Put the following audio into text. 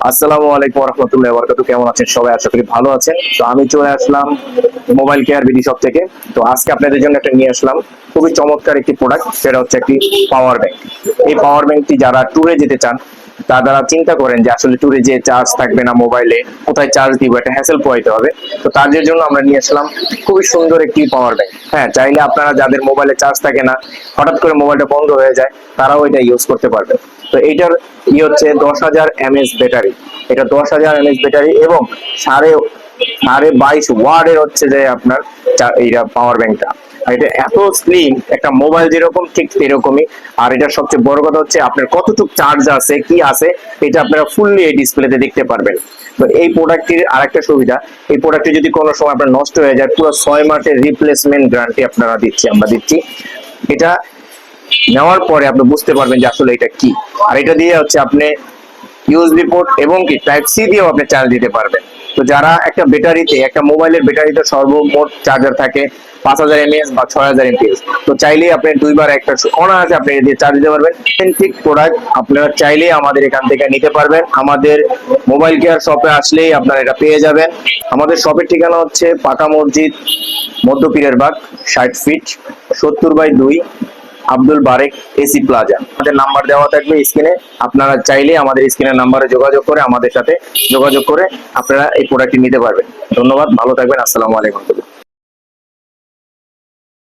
আসসালামু আলাইকুম ওয়া রাহমাতুল্লাহি ওয়া বারাকাতুহু। কেমন আছেন সবাই? আশা করি ভালো আছেন। তো আমি চলে আসলাম মোবাইল কেয়ার বিডি শপ থেকে। তো আজকে আপনাদের জন্য একটা নিয়ে আসলাম খুবই চমৎকার একটি প্রোডাক্ট, সেটা হচ্ছে একটি পাওয়ার ব্যাংক। এই পাওয়ার ব্যাংকটি যারা ট্যুরে যেতে চান, তারা চিন্তা করেন যে আসলে ট্যুরে যে চার্জ থাকবে না মোবাইলে, কোথায় চার্জ দিব, একটা হ্যাসেল পোহাইতে হবে। তো তাদের জন্য আমরা নিয়ে আসলাম খুবই সুন্দর একটি পাওয়ার ব্যাংক। হ্যাঁ, চাইলে আপনারা যাদের মোবাইলে চার্জ থাকে না, হঠাৎ করে মোবাইলটা বন্ধ হয়ে যায়, তারাও এটা ইউজ করতে পারবে। তো এইটার হচ্ছে 10,000 mAh ব্যাটারি। এটা 10,000 mAh ব্যাটারি এবং সাড়ে সাড়ে 22 ওয়াটের হচ্ছে যে আপনার এইটা পাওয়ার ব্যাংকটা। আর এটা এত স্লিম, একটা মোবাইল যেরকম ঠিক এরকমই। আর এটার সবচেয়ে বড় কথা হচ্ছে আপনার কতটুকু চার্জ আছে, কি আছে, এটা আপনারা ফুললি এই ডিসপ্লেতে দেখতে পারবেন। তো এই প্রোডাক্টটির আরেকটা সুবিধা, এই প্রোডাক্টটি যদি কোনো সময় আপনার নষ্ট হয়ে যায়, পুরো 6 মাসের রিপ্লেসমেন্ট গ্যারান্টি আমরা দিচ্ছি। এটা নেওয়ার পরে আপনি বুঝতে পারবেন যে আসলে এটা কি। আর এটা দিয়ে হচ্ছে আপনি ইউএসবি পোর্ট এবং কি টাইপ সি দিয়েও আপনি চার্জ দিতে পারবেন। তো যারা একটা ব্যাটারিতে, একটা মোবাইলের ব্যাটারিতে সর্বমোট চার্জার থাকে 5,000 mAh বা 6,000 mAh, তো চাইলেই আপনি দুইবার একটা অনায়াসে আপনি এটা দিয়ে চার্জ দিতে পারবেন। অথেন্টিক প্রোডাক্ট আপনারা চাইলেই আমাদের এখান থেকে নিতে পারবেন। আমাদের মোবাইল কেয়ার শপে আসলেই আপনারা এটা পেয়ে যাবেন। আমাদের শপের ঠিকানা হচ্ছে পাকা মসজিদ, মধ্যপীরের বাগ, 60 feet, 70/2, Abdul Barek AC plaza. আমাদের নাম্বার দেওয়া থাকবে স্ক্রিনে। আপনারা চাইলে আমাদের স্ক্রিনের নাম্বারে যোগাযোগ করে আমাদের সাথে যোগাযোগ করে আপনারা এই প্রোডাক্টটি নিতে পারবেন। ধন্যবাদ, ভালো থাকবেন। আসসালামু আলাইকুম।